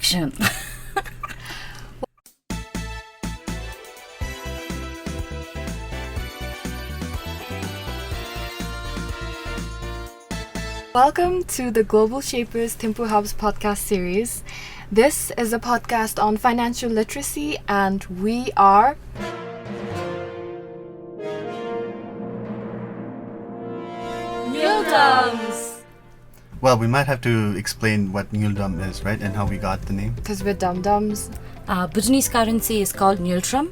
fiction. Welcome to the Global Shapers Thimphu Hub's podcast series. This is a podcast on financial literacy, and we are NgulDumbs. Well, we might have to explain what NgulDumb is, right? And how we got the name. Because we're dum-dums. Bhutanese currency is called Ngultram.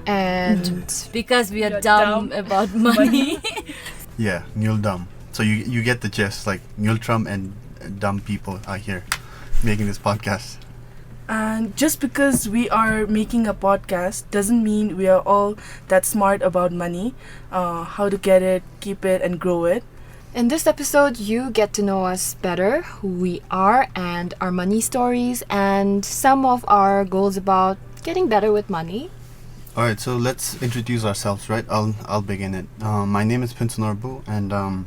And Because we are dumb about money. Yeah, NgulDumb. So you get the gist, like Ngultram and dumb people are here making this podcast. And just because we are making a podcast doesn't mean we are all that smart about money, how to get it, keep it, and grow it. in this episode, you get to know us better, who we are, and our money stories, and some of our goals about getting better with money. All right, so let's introduce ourselves, right? I'll begin it. My name is Phuntsho, and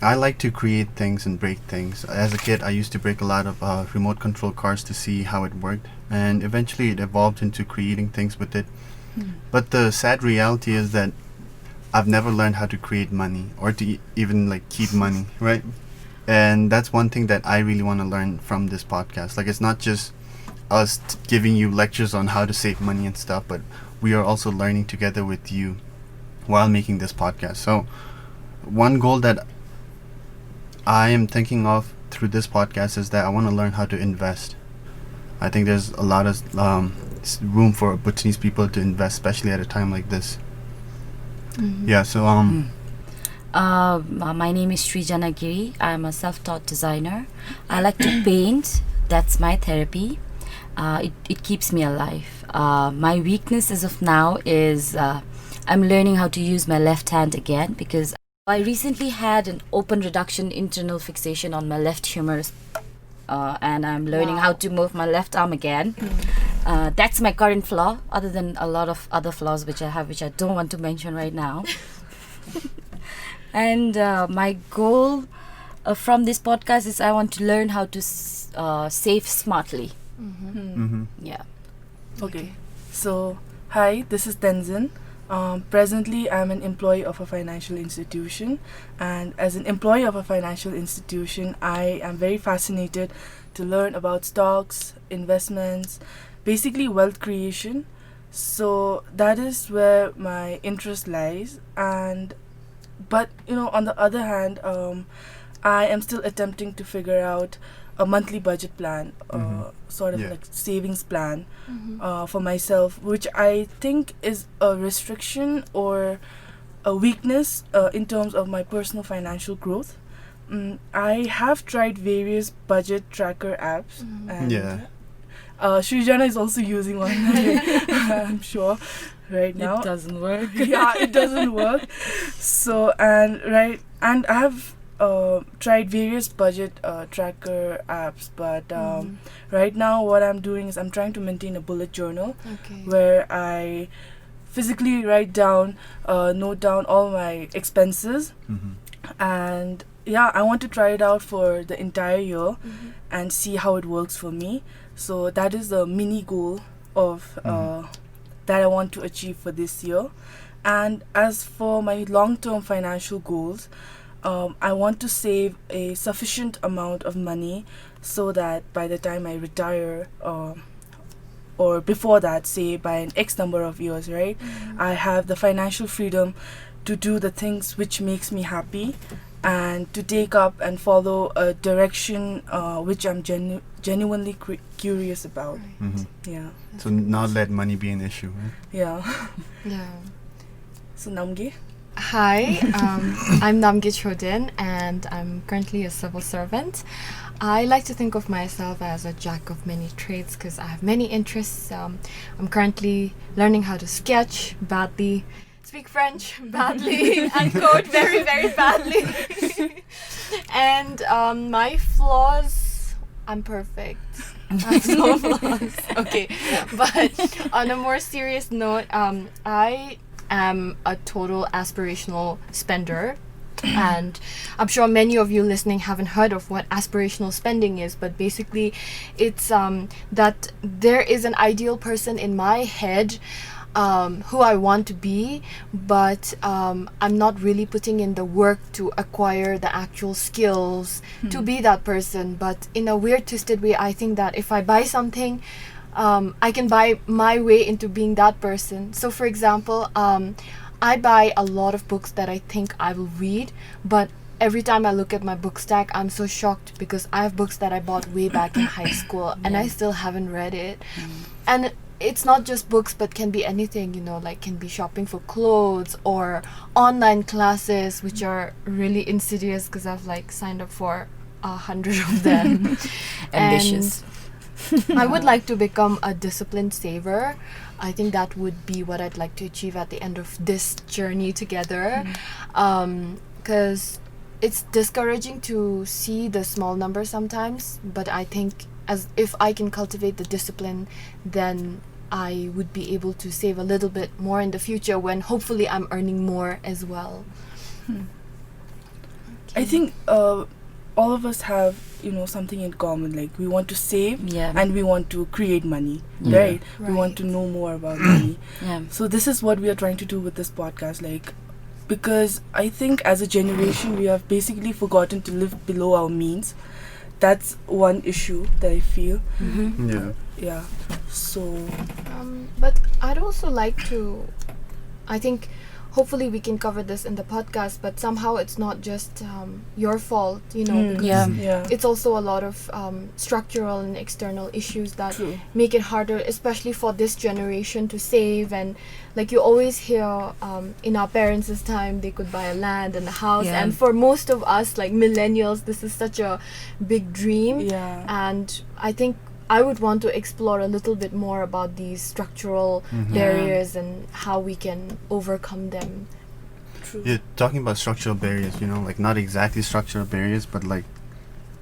I like to create things and break things. As a kid, I used to break a lot of remote control cars to see how it worked, and eventually it evolved into creating things with it. But the sad reality is that I've never learned how to create money or to even like keep money, right? And that's one thing that I really want to learn from this podcast. Like, it's not just us giving you lectures on how to save money and stuff, but we are also learning together with you while making this podcast. So one goal that I am thinking of through this podcast is that I want to learn how to invest. I think there's a lot of room for Bhutanese people to invest, especially at a time like this. Yeah, so My name is Srijana. I'm a self-taught designer. I like to paint. That's my therapy. It keeps me alive. My weakness as of now is I'm learning how to use my left hand again, because I recently had an open reduction internal fixation on my left humerus, and I'm learning how to move my left arm again. That's my current flaw, other than a lot of other flaws which I have, which I don't want to mention right now. And my goal from this podcast is I want to learn how to save smartly. Yeah. Okay. So, hi, this is Tenzin. Presently, I'm an employee of a financial institution, and as an employee of a financial institution, I am very fascinated to learn about stocks, investments, basically wealth creation. So that is where my interest lies. But on the other hand, I am still attempting to figure out a monthly budget plan, sort of like savings plan for myself, which I think is a restriction or a weakness in terms of my personal financial growth. I have tried various budget tracker apps, and Srijana is also using one, I'm sure, right now. It doesn't work. Yeah, it doesn't work. So, and I have tried various budget tracker apps, but right now what I'm doing is I'm trying to maintain a bullet journal where I physically note down all my expenses, and I want to try it out for the entire year and see how it works for me. So that is the mini goal of that I want to achieve for this year. And as for my long-term financial goals, I want to save a sufficient amount of money so that by the time I retire, or before that, say by an X number of years, right, I have the financial freedom to do the things which makes me happy and to take up and follow a direction which I'm genuinely curious about. Yeah. so not let money be an issue, right? Yeah. Yeah. So Namgay? Hi, I'm Namgay Chodin, and I'm currently a civil servant. I like to think of myself as a jack of many trades because I have many interests. I'm currently learning how to sketch badly, speak French badly, and code very, very badly. And my flaws, I'm perfect. I have no flaws. Okay, but on a more serious note, I am a total aspirational spender. And I'm sure many of you listening haven't heard of what aspirational spending is, but basically it's that there is an ideal person in my head who I want to be, but I'm not really putting in the work to acquire the actual skills to be that person. But in a weird, twisted way, I think that if I buy something, I can buy my way into being that person. So, for example, I buy a lot of books that I think I will read, but every time I look at my book stack, I'm so shocked because I have books that I bought way back in high school and I still haven't read it. And it's not just books, but can be anything, like can be shopping for clothes or online classes, which are really insidious because I've like signed up for 100 of them. Ambitious. And I would like to become a disciplined saver. I think that would be what I'd like to achieve at the end of this journey together. Because it's discouraging to see the small numbers sometimes, but I think as if I can cultivate the discipline, then I would be able to save a little bit more in the future when hopefully I'm earning more as well. I think all of us have something in common, like we want to save and we want to create money, right? We want to know more about money. So this is what we are trying to do with this podcast, like, because I think as a generation we have basically forgotten to live below our means. That's one issue that I feel. So but I'd also like to, I think hopefully we can cover this in the podcast, but somehow it's not just your fault, because it's also a lot of structural and external issues that make it harder, especially for this generation, to save. And like you always hear in our parents' time, they could buy a land and a house, and for most of us like millennials, this is such a big dream. And I think I would want to explore a little bit more about these structural barriers and how we can overcome them. Yeah, talking about structural barriers, like not exactly structural barriers, but like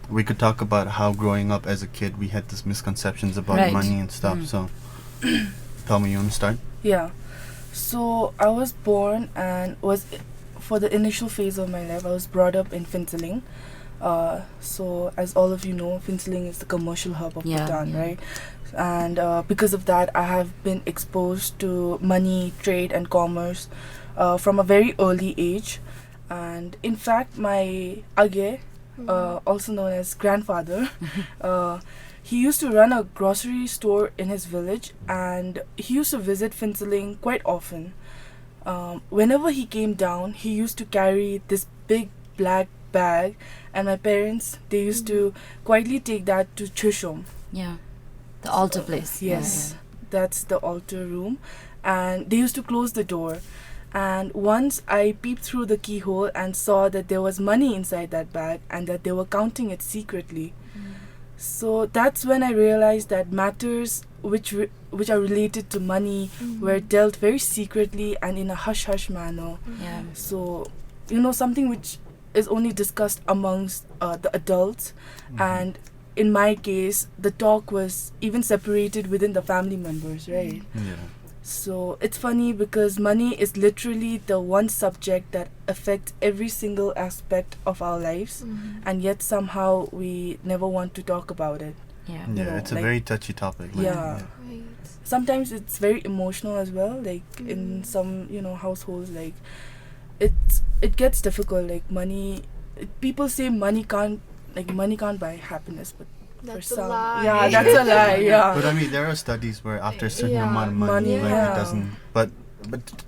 we could talk about how growing up as a kid we had these misconceptions about money and stuff. So, Pelmo, you want to start? Yeah. So I was born and for the initial phase of my life, I was brought up in Phuntsho. So as all of you know, Phuntsho is the commercial hub of Bhutan, right? And because of that, I have been exposed to money, trade and commerce from a very early age. And in fact, my Age, also known as grandfather, he used to run a grocery store in his village, and he used to visit Phuntsho quite often. Whenever he came down, he used to carry this big black bag, and my parents, they used to quietly take that to ToshL. The altar place. Yes, that's the altar room, and they used to close the door. And once I peeped through the keyhole and saw that there was money inside that bag and that they were counting it secretly. So that's when I realized that matters which are related to money were dealt very secretly and in a hush-hush manner. So, something which is only discussed amongst the adults, and in my case, the talk was even separated within the family members, right? So it's funny because money is literally the one subject that affects every single aspect of our lives, and yet somehow we never want to talk about it. It's a very touchy topic. Sometimes it's very emotional as well, like in some households, like it gets difficult. Like money, people say money can't buy happiness, but that's for some, a lie. that's a lie. But I mean, there are studies where after a certain amount of money, like it doesn't. But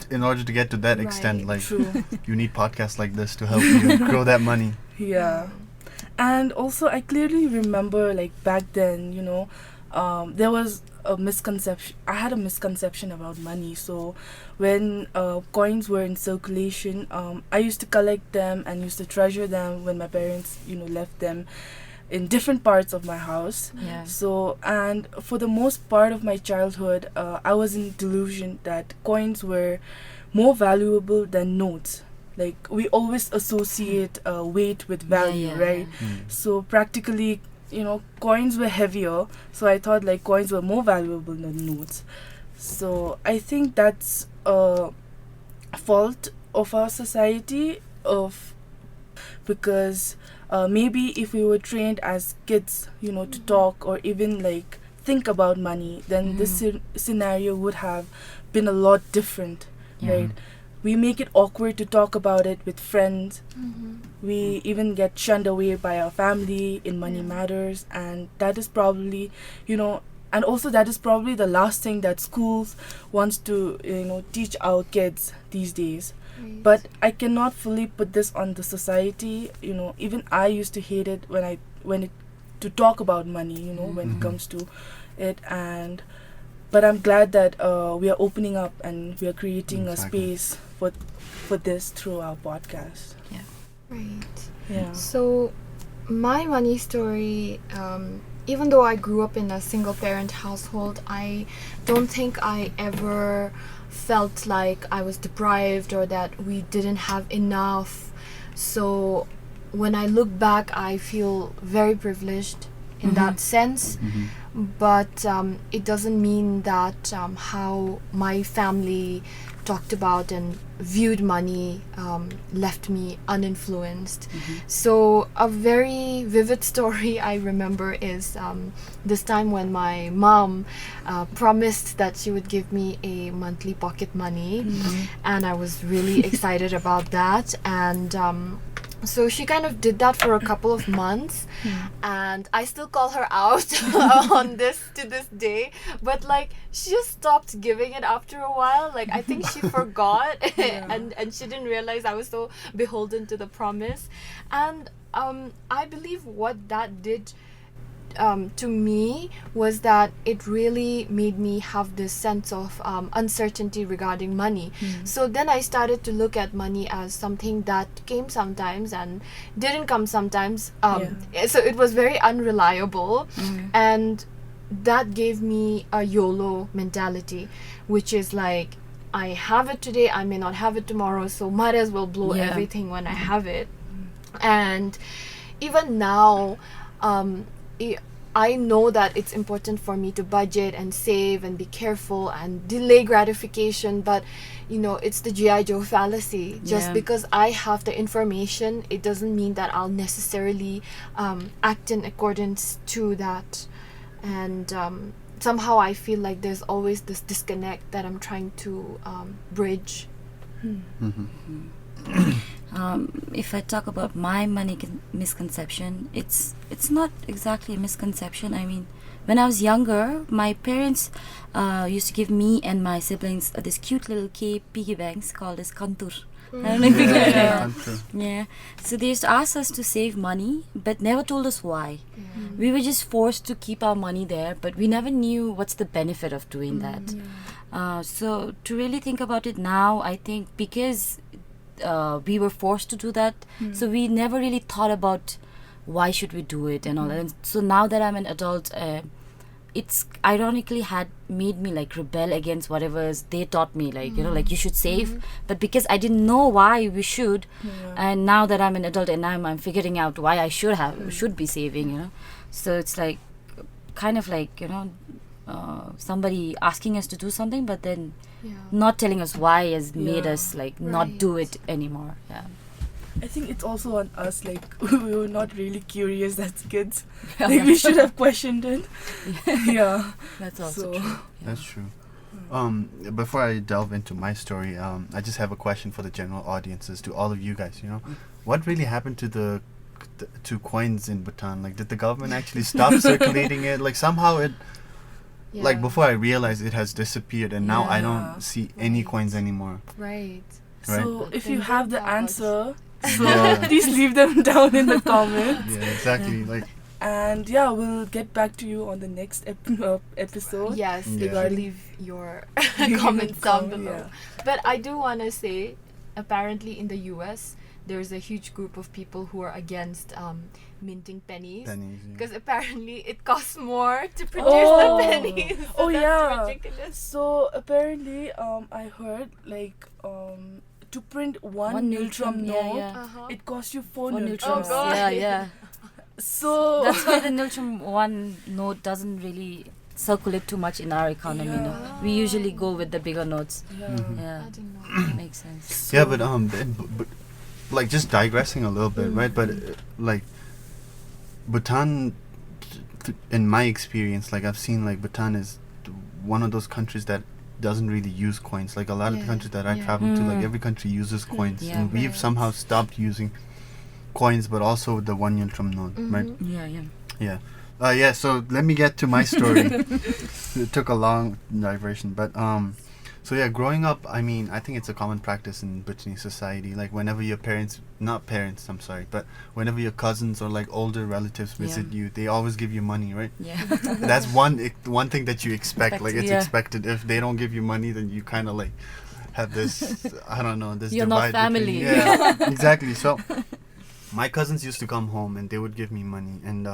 in order to get to that extent, like you need podcasts like this to help you grow that money. And also I clearly remember, like back then, there was a misconception. I had a misconception about money. So when coins were in circulation, I used to collect them and used to treasure them when my parents, left them in different parts of my house. So, and for the most part of my childhood, I was in delusion that coins were more valuable than notes. Like we always associate weight with value, right? So practically, coins were heavier, so I thought like coins were more valuable than notes. So I think that's a fault of our society, of because maybe if we were trained as kids, to talk or even like think about money, then this scenario would have been a lot different, right? We make it awkward to talk about it with friends. We even get shunned away by our family in money matters, and that is probably, and also that is probably the last thing that schools wants to, teach our kids these days. Right. But I cannot fully put this on the society. Even I used to hate it to talk about money. When it comes to it, but I'm glad that we are opening up and we are creating a space for this through our podcast. Right. Yeah. So, my money story, even though I grew up in a single parent household, I don't think I ever felt like I was deprived or that we didn't have enough. So, when I look back, I feel very privileged in that sense. But it doesn't mean that how my family talked about and viewed money left me uninfluenced. So a very vivid story I remember is this time when my mom promised that she would give me a monthly pocket money, and I was really excited about that. And so she kind of did that for a couple of months, and I still call her out on this to this day. But like, she just stopped giving it after a while. Like, I think she forgot, and she didn't realize I was so beholden to the promise. And I believe what that did to me was that it really made me have this sense of uncertainty regarding money. So then I started to look at money as something that came sometimes and didn't come sometimes. So it was very unreliable, and that gave me a YOLO mentality, which is like, I have it today, I may not have it tomorrow, so might as well blow everything when I have it. And even now, I know that it's important for me to budget and save and be careful and delay gratification, but it's the G.I. Joe fallacy. Just because I have the information, it doesn't mean that I'll necessarily act in accordance to that. And somehow I feel like there's always this disconnect that I'm trying to bridge. If I talk about my money misconception, it's not exactly a misconception. I mean, when I was younger, my parents used to give me and my siblings this cute little piggy banks called as kantur. I don't know if you guys know. Yeah. So they used to ask us to save money, but never told us why. We were just forced to keep our money there, but we never knew what's the benefit of doing that. So to really think about it now, I think because we were forced to do that, so we never really thought about why should we do it and all that. And so now that I'm an adult, it's ironically had made me like rebel against whatever they taught me, like like you should save, but because I didn't know why we should, and now that I'm an adult and I'm figuring out why I should be saving, so it's like kind of like somebody asking us to do something, but then not telling us why has made us like not do it anymore. I think it's also on us, like we were not really curious as kids. Like we should have questioned it. That's also true. That's true. Before I delve into my story, I just have a question for the general audiences, to all of you guys. What really happened to to coins in Bhutan? Like, did the government actually stop circulating it? Like, somehow it, like before I realized it has disappeared, and now I don't see any coins anymore. Right. So if you have the answer, please leave them down in the comments. Yeah, exactly. Like, and we'll get back to you on the next episode. Yes, if you leave your comments down below. But I do want to say, apparently in the US, there's a huge group of people who are against minting pennies. Because apparently it costs more to produce the pennies. So that's ridiculous. So apparently, I heard like to print one Niltrum note, it costs you 4 Niltrums. Oh God. So that's why the Niltrum 1 note doesn't really circulate too much in our economy. We usually go with the bigger notes. I didn't know. Makes sense. Yeah, but like just digressing a little bit, right? But like Bhutan, in my experience, like I've seen like Bhutan is one of those countries that doesn't really use coins. Like a lot of the countries that I travel to, like every country uses coins, and we've somehow stopped using coins, but also the 1 yen from note, right? Yeah. So let me get to my story. It took a long diversion, but so yeah, growing up, I mean, I think it's a common practice in Bhutanese society. Like whenever your but whenever your cousins or like older relatives visit you, they always give you money, right? Yeah. That's one thing that you expect. Like it's expected. If they don't give you money, then you kind of like have this, I don't know, this You're divide. not family. Yeah, exactly. So my cousins used to come home and they would give me money, and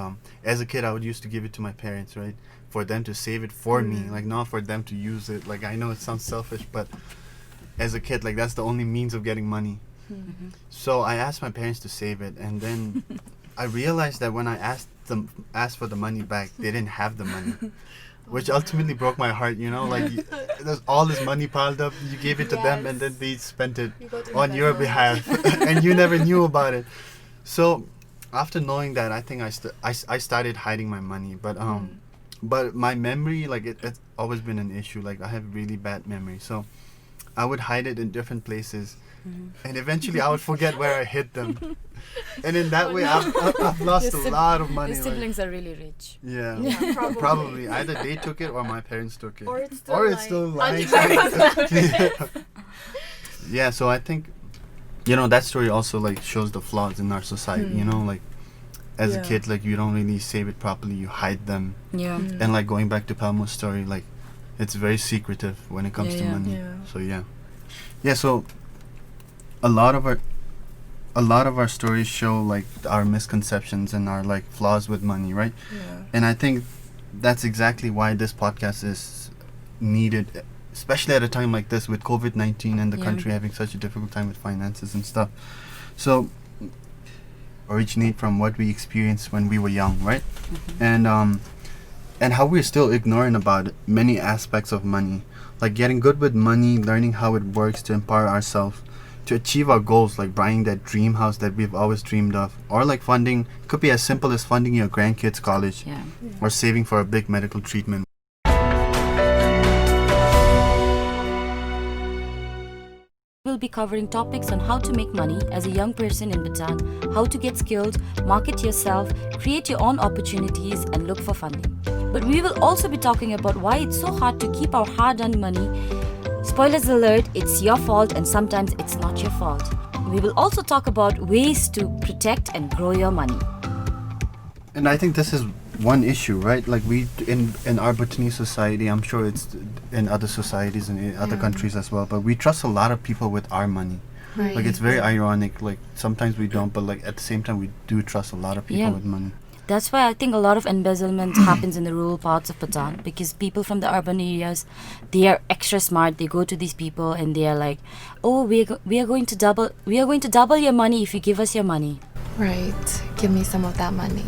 as a kid I would used to give it to my parents, right, for them to save it for me, like not for them to use it. Like I know it sounds selfish, but as a kid, like that's the only means of getting money. So I asked my parents to save it, and then I realized that when I asked for the money back, they didn't have the money, which ultimately broke my heart, you know. Like there's all this money piled up, you gave it to them, and then they spent it on your behalf and you never knew about it. So after knowing that, I think I started hiding my money, but my memory, like it's always been an issue. Like I have really bad memory, so I would hide it in different places, and eventually I would forget where I hid them, and in that way I've lost a lot of money. Your siblings are really rich. Yeah, probably. either they took it or my parents took it, Or it's still lying. Yeah, so I think, you know, that story also like shows the flaws in our society. You know, like as a kid, like you don't really save it properly, you hide them. Yeah. And like going back to Pelmo's story, like it's very secretive when it comes to money. So so a lot of our stories show like our misconceptions and our like flaws with money, right? And I think that's exactly why this podcast is needed, especially at a time like this with COVID-19 and the country having such a difficult time with finances and stuff. So originate from what we experienced when we were young, right? And how we're still ignorant about many aspects of money, like getting good with money, learning how it works to empower ourselves, to achieve our goals, like buying that dream house that we've always dreamed of, or like funding, could be as simple as funding your grandkids' college, or saving for a big medical treatment. We'll be covering topics on how to make money as a young person in Bhutan, how to get skilled, market yourself, create your own opportunities, and look for funding. But we will also be talking about why it's so hard to keep our hard-earned money. Spoilers alert, it's your fault and sometimes it's not your fault. We will also talk about ways to protect and grow your money. And I think this is one issue, right? Like we in our Bhutanese society, I'm sure it's in other societies and in other countries as well, but we trust a lot of people with our money. Right. Like it's very ironic, like sometimes we don't, but like at the same time we do trust a lot of people with money. That's why I think a lot of embezzlement happens in the rural parts of Bhutan, because people from the urban areas, they are extra smart. They go to these people and they are like, "Oh, we are going to double your money if you give us your money." Right. Give me some of that money.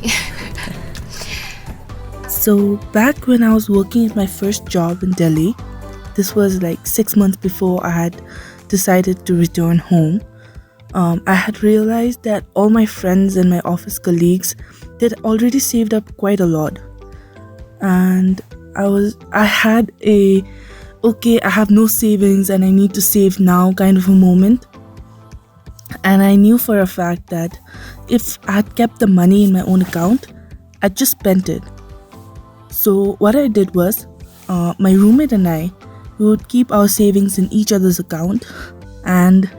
So back when I was working at my first job in Delhi, this was like 6 months before I had decided to return home. I had realized that all my friends and my office colleagues, they'd already saved up quite a lot. And I had I have no savings and I need to save now kind of a moment. And I knew for a fact that if I had kept the money in my own account, I'd just spent it. So what I did was, my roommate and I, we would keep our savings in each other's account. And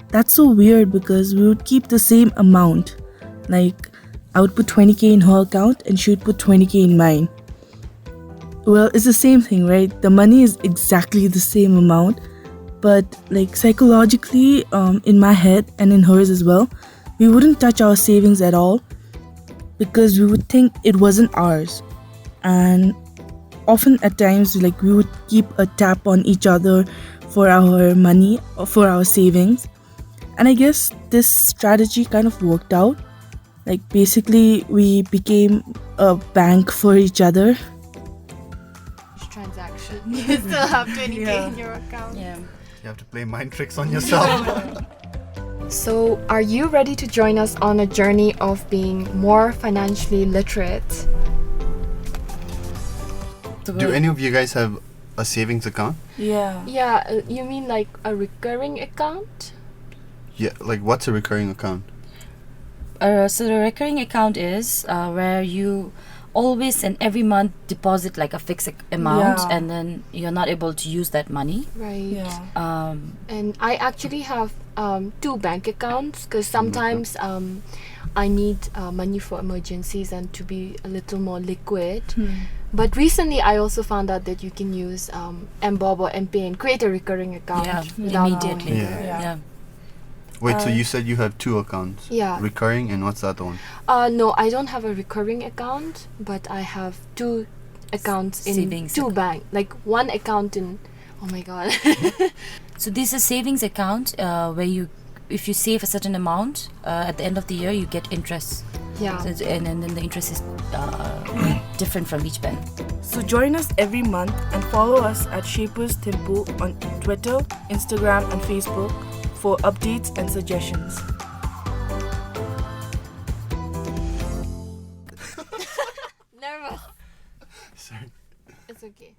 that's so weird because we would keep the same amount. Like, I would put 20k in her account and she would put 20k in mine. Well, it's the same thing, right? The money is exactly the same amount, but like psychologically, in my head and in hers as well, we wouldn't touch our savings at all because we would think it wasn't ours. And often at times, like, we would keep a tap on each other for our money or for our savings. And I guess this strategy kind of worked out. Like, basically, we became a bank for each other. Transaction. You still have 20k in your account. Yeah. You have to play mind tricks on yourself. So, are you ready to join us on a journey of being more financially literate? Do any of you guys have a savings account? Yeah. Yeah, you mean like a recurring account? Yeah, like what's a recurring account? So the recurring account is where you always and every month deposit like a fixed amount, Yeah. and then you're not able to use that money. Right. Yeah. And I actually have 2 bank accounts because sometimes I need money for emergencies and to be a little more liquid. But recently I also found out that you can use Mbob or MPay and create a recurring account. Yeah, without immediately. Yeah. Yeah. Wait, so you said you have 2 accounts? Yeah. Recurring, and what's the other one? No, I don't have a recurring account, but I have 2 accounts in Savings 2 bank. Like one account in. Oh my god. So this is a savings account where you, if you save a certain amount at the end of the year, you get interest. Yeah. So and then the interest is different from each bank. So join us every month and follow us at Shapers Thimphu on Twitter, Instagram, and Facebook for updates and suggestions. Nervous. Sorry. It's okay.